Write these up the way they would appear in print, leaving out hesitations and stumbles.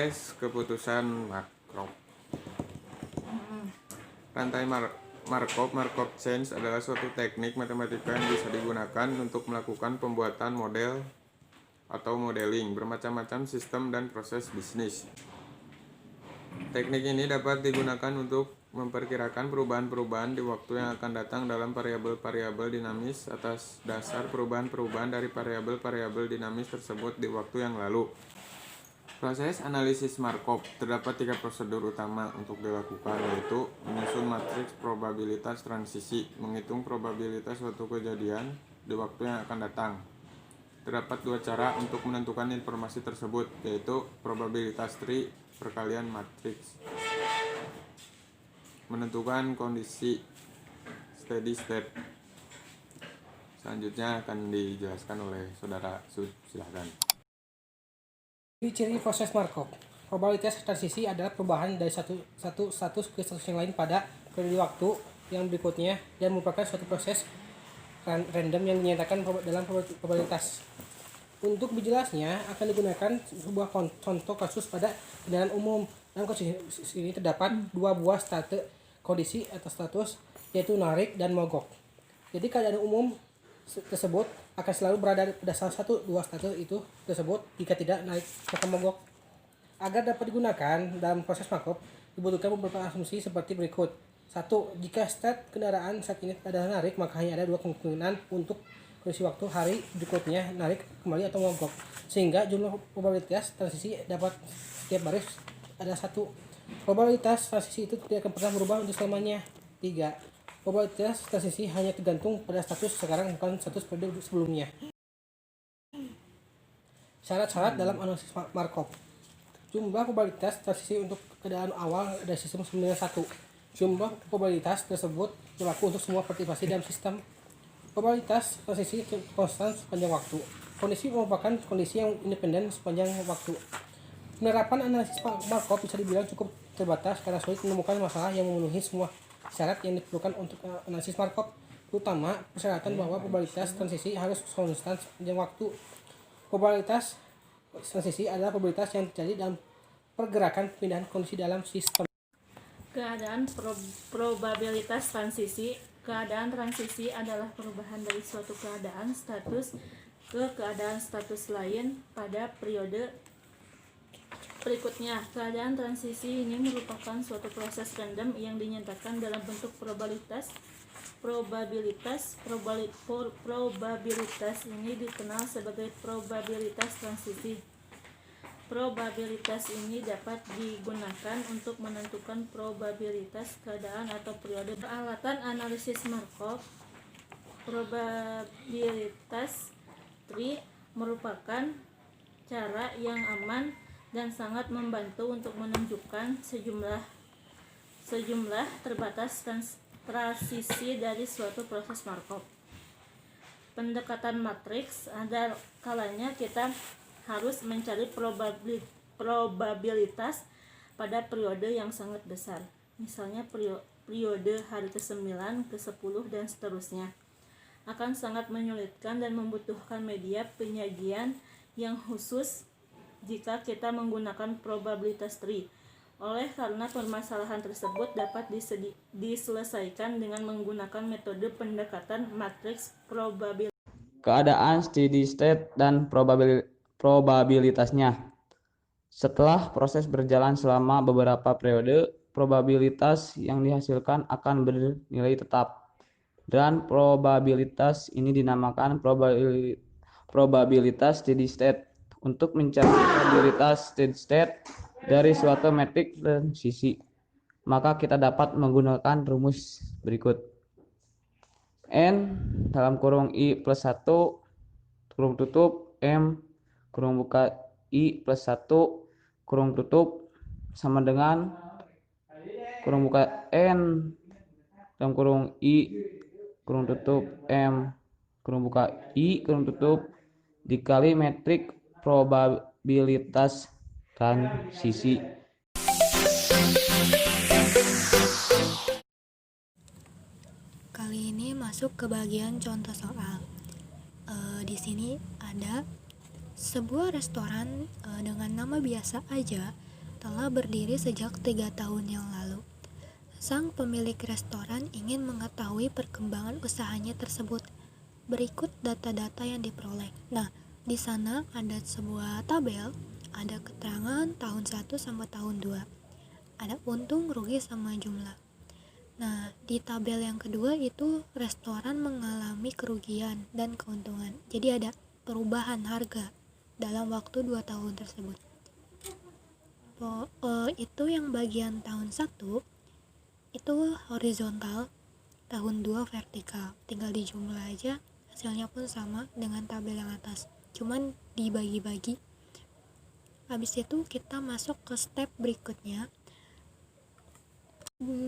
proses keputusan Markov. Rantai Markov chain adalah suatu teknik matematika yang bisa digunakan untuk melakukan pembuatan model atau modeling bermacam-macam sistem dan proses bisnis. Teknik ini dapat digunakan untuk memperkirakan perubahan-perubahan di waktu yang akan datang dalam variabel-variabel dinamis atas dasar perubahan-perubahan dari variabel-variabel dinamis tersebut di waktu yang lalu. Proses analisis Markov terdapat 3 prosedur utama untuk dilakukan, yaitu menyusun matriks probabilitas transisi, menghitung probabilitas suatu kejadian di waktu yang akan datang. Terdapat 2 cara untuk menentukan informasi tersebut, yaitu probabilitas tree perkalian matriks. Menentukan kondisi steady state. Selanjutnya akan dijelaskan oleh saudara Sud. Silahkan. Ciri proses Markov. Probabilitas transisi adalah perubahan dari satu status ke status yang lain pada periode waktu yang berikutnya dan merupakan suatu proses random yang dinyatakan dalam probabilitas. Untuk berjelasnya akan digunakan sebuah contoh kasus pada kendaraan umum. Dalam kasus ini terdapat 2 buah kondisi atau status, yaitu narik dan mogok. Jadi keadaan umum tersebut akan selalu berada pada salah satu 2 status itu tersebut. Jika tidak, naik maka mogok. Agar dapat digunakan dalam proses Markov dibutuhkan beberapa asumsi seperti berikut. 1. Jika state kendaraan saat ini adalah narik, maka hanya ada 2 kemungkinan untuk kondisi waktu hari berikutnya, narik kembali atau mogok, sehingga jumlah probabilitas transisi dapat setiap baris ada 1. Probabilitas transisi itu tidak akan pernah berubah untuk selamanya. 3. Probabilitas transisi hanya tergantung pada status sekarang, bukan status periode sebelumnya. Syarat-syarat dalam analisis Markov. Jumlah probabilitas transisi untuk keadaan awal dari sistem sembilan 1. Jumlah probabilitas tersebut berlaku untuk semua partisipasi dalam sistem. Probabilitas transisi konstan sepanjang waktu. Kondisi merupakan kondisi yang independen sepanjang waktu. Penerapan analisis Markov bisa dibilang cukup terbatas karena sulit menemukan masalah yang memenuhi semua syarat yang diperlukan untuk analisis Markov, terutama persyaratan bahwa probabilitas transisi harus konstan sepanjang waktu. Probabilitas transisi adalah probabilitas yang terjadi dalam pergerakan pindahan kondisi dalam sistem. Keadaan probabilitas transisi. Keadaan transisi adalah perubahan dari suatu keadaan status ke keadaan status lain pada periode berikutnya. Keadaan transisi ini merupakan suatu proses random yang dinyatakan dalam bentuk probabilitas. Probabilitas ini dikenal sebagai probabilitas transisi. Probabilitas ini dapat digunakan untuk menentukan probabilitas keadaan atau periode. Peralatan analisis Markov. Probabilitas tree merupakan cara yang aman dan sangat membantu untuk menunjukkan sejumlah terbatas transisi dari suatu proses Markov. Pendekatan matriks, ada kalanya kita harus mencari probabilitas pada periode yang sangat besar, misalnya periode hari ke-9, ke-10, dan seterusnya. Akan sangat menyulitkan dan membutuhkan media penyajian yang khusus jika kita menggunakan probabilitas tree. Oleh karena permasalahan tersebut dapat diselesaikan dengan menggunakan metode pendekatan matriks probabilitas. Keadaan steady state dan probabilitasnya. Setelah proses berjalan selama beberapa periode, probabilitas yang dihasilkan akan bernilai tetap, dan probabilitas ini dinamakan probabilitas steady state. Untuk mencari probabilitas steady state dari suatu metrik transisi, maka kita dapat menggunakan rumus berikut. N dalam kurung I plus 1 kurung tutup M kurung buka I plus 1 kurung tutup sama dengan kurung buka N dalam kurung I kurung tutup M kurung buka I kurung tutup dikali metrik probabilitas transisi. Kali ini masuk ke bagian contoh soal. Di sini ada sebuah restoran dengan nama biasa aja, telah berdiri sejak 3 tahun yang lalu. Sang pemilik restoran ingin mengetahui perkembangan usahanya tersebut. Berikut data-data yang diperoleh. Nah, di sana ada sebuah tabel, ada keterangan tahun 1 sampai tahun 2. Ada untung, rugi, sama jumlah. Nah, di tabel yang kedua itu restoran mengalami kerugian dan keuntungan. Jadi ada perubahan harga dalam waktu 2 tahun tersebut. Itu yang bagian tahun 1 itu horizontal, tahun 2 vertikal. Tinggal dijumlah aja, hasilnya pun sama dengan tabel yang atas, cuman dibagi-bagi. Habis itu kita masuk ke step berikutnya.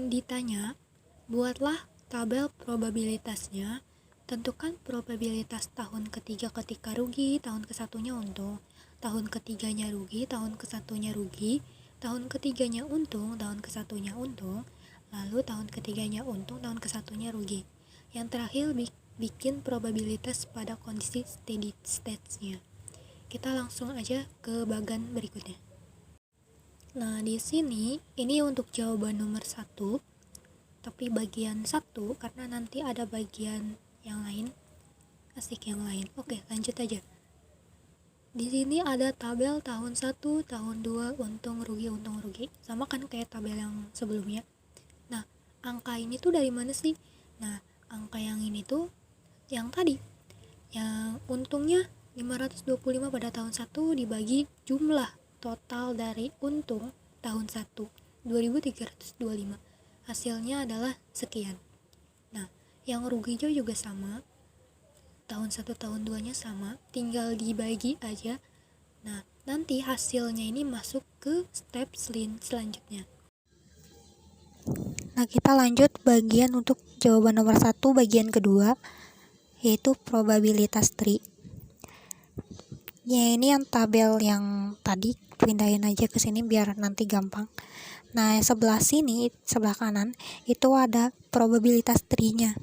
Ditanya, buatlah tabel probabilitasnya. Tentukan probabilitas tahun ketiga ketika rugi, tahun ke-1-nya untung, tahun ketiganya rugi, tahun ke-1-nya rugi, tahun ketiganya untung, tahun ke-1-nya untung, lalu tahun ketiganya untung, tahun ke-1-nya rugi. Yang terakhir bikin probabilitas pada kondisi steady state-nya. Kita langsung aja ke bagian berikutnya. Nah, di sini ini untuk jawaban nomor 1, tapi bagian 1 karena nanti ada bagian yang lain, asik yang lain. Oke, lanjut aja. Di sini ada tabel tahun 1, tahun 2, untung rugi. Sama kan kayak tabel yang sebelumnya. Nah, angka ini tuh dari mana sih? Nah, angka yang ini tuh yang tadi. Yang untungnya 525 pada tahun 1 dibagi jumlah total dari untung tahun 1, 2325. Hasilnya adalah sekian. Nah, yang ruginya juga sama. Tahun 1, tahun 2-nya sama, tinggal dibagi aja. Nah, nanti hasilnya ini masuk ke step selanjutnya. Nah, kita lanjut bagian untuk jawaban nomor 1 bagian kedua, yaitu probabilitas tree. Ya, ini yang tabel yang tadi, pindahin aja ke sini biar nanti gampang. Nah, sebelah sini, sebelah kanan itu ada probabilitas tree-nya.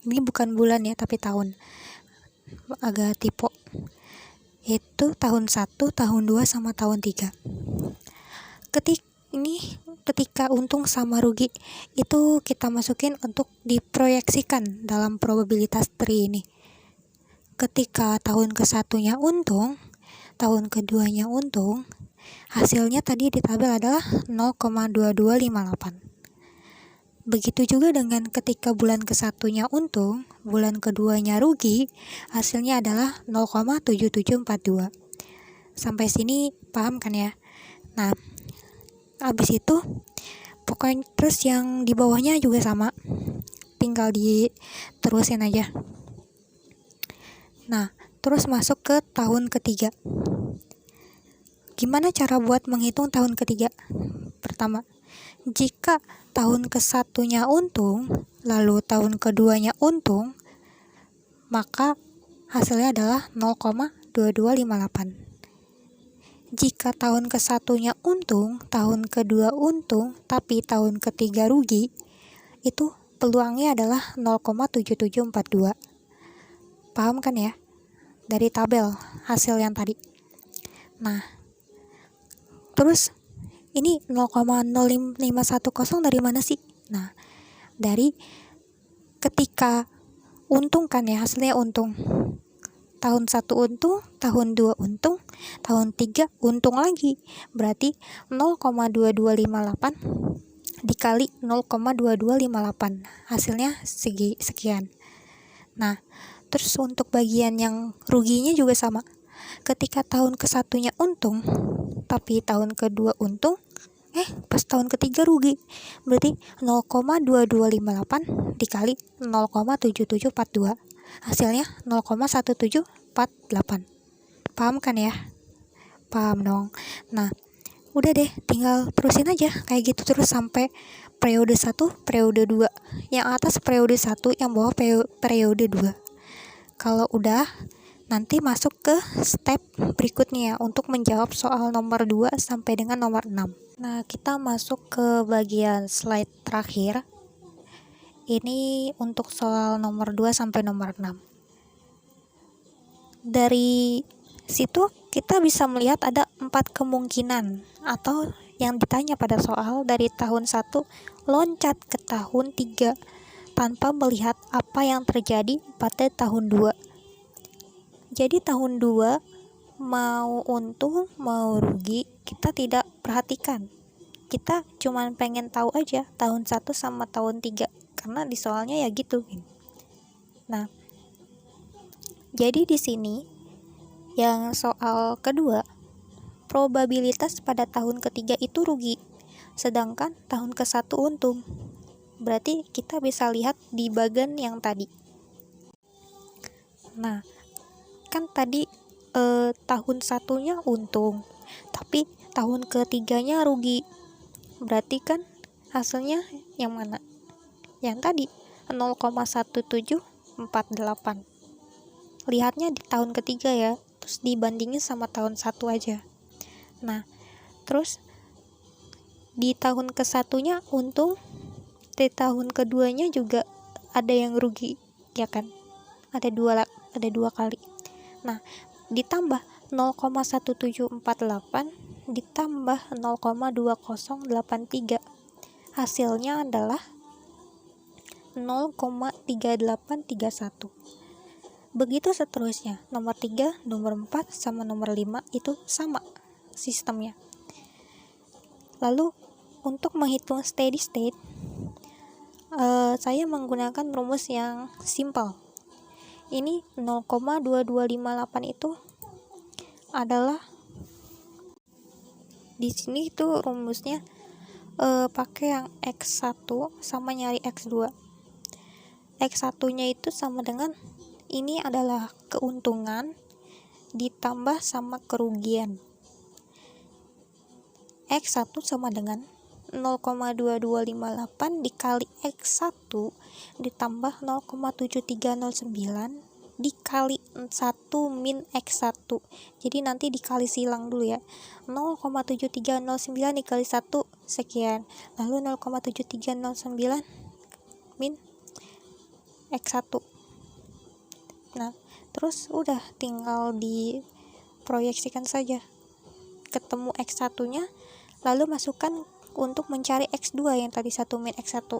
Ini bukan bulan ya, tapi tahun. Agak tipe. Itu tahun 1, tahun 2 sama tahun 3. Ketika untung sama rugi itu kita masukin untuk diproyeksikan dalam probabilitas tree ini. Ketika tahun ke-1-nya untung, tahun ke-2-nya untung, hasilnya tadi di tabel adalah 0,2258. Begitu juga dengan ketika bulan ke-1-nya untung, bulan ke-2-nya rugi, hasilnya adalah 0,7742. Sampai sini paham kan ya? Nah, habis itu pokoknya terus yang di bawahnya juga sama, tinggal diterusin aja. Nah, terus masuk ke tahun ketiga. Gimana cara buat menghitung tahun ketiga? Pertama, jika tahun ke-1-nya untung, lalu tahun ke-2-nya untung, maka hasilnya adalah 0,2258. Jika tahun ke-1-nya untung, tahun ke-2 untung, tapi tahun ketiga rugi, itu peluangnya adalah 0,7742. Paham kan ya? Dari tabel hasil yang tadi. Nah, terus ini 0,0510 dari mana sih? Nah, dari ketika untung kan ya, hasilnya untung. Tahun 1 untung, tahun 2 untung, tahun 3 untung lagi. Berarti 0,2258 dikali 0,2258. Hasilnya sekian. Nah, terus untuk bagian yang ruginya juga sama. Ketika tahun ke-1-nya untung, tapi tahun ke-2 untung, pas tahun ketiga rugi. Berarti 0,2258 dikali 0,7742. Hasilnya 0,1748. Paham kan ya? Paham dong. Nah, udah deh, tinggal terusin aja kayak gitu terus sampai periode 1, periode 2. Yang atas periode 1, yang bawah periode 2. Kalau udah, nanti masuk ke step berikutnya ya, untuk menjawab soal nomor 2 sampai dengan nomor 6. Nah, kita masuk ke bagian slide terakhir. Ini untuk soal nomor 2 sampai nomor 6. Dari situ kita bisa melihat ada 4 kemungkinan atau yang ditanya pada soal dari tahun 1 loncat ke tahun 3 tanpa melihat apa yang terjadi pada tahun 2. Jadi tahun 2 mau untung mau rugi kita tidak perhatikan. Kita cuman pengen tahu aja tahun 1 sama tahun 3 karena di soalnya ya gitu. Nah, jadi di sini yang soal kedua, probabilitas pada tahun ketiga itu rugi, sedangkan tahun ke-1 untung. Berarti kita bisa lihat di bagian yang tadi. Nah, kan tadi tahun 1-nya untung, tapi tahun ketiganya rugi. Berarti kan hasilnya yang mana? Yang tadi 0,1748. Lihatnya di tahun ketiga ya, terus dibandingin sama tahun 1 aja. Nah, terus di tahun ke-1-nya untung, di tahun keduanya juga ada yang rugi, ya kan? Ada dua kali. Nah, ditambah 0,1748 ditambah 0,2083. Hasilnya adalah 0,3831. Begitu seterusnya, nomor 3, nomor 4, sama nomor 5 itu sama sistemnya. Lalu untuk menghitung steady state, saya menggunakan rumus yang simple. Ini 0,2258 itu adalah di sini itu rumusnya pakai yang X1 sama nyari X2. X1-nya itu sama dengan ini adalah keuntungan ditambah sama kerugian. X1 sama dengan 0,2258 dikali X1 ditambah 0,7309 dikali 1 min X1. Jadi nanti dikali silang dulu ya. 0,7309 dikali 1 sekian. Lalu 0,7309 min X1. Nah, terus udah tinggal diproyeksikan saja. Ketemu X1-nya, lalu masukkan untuk mencari X2 yang tadi 1 min X1.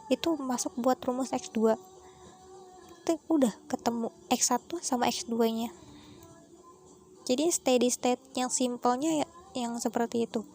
Itu masuk buat rumus X2. Udah ketemu X1 sama X2-nya. Jadi steady state yang simpelnya ya, yang seperti itu.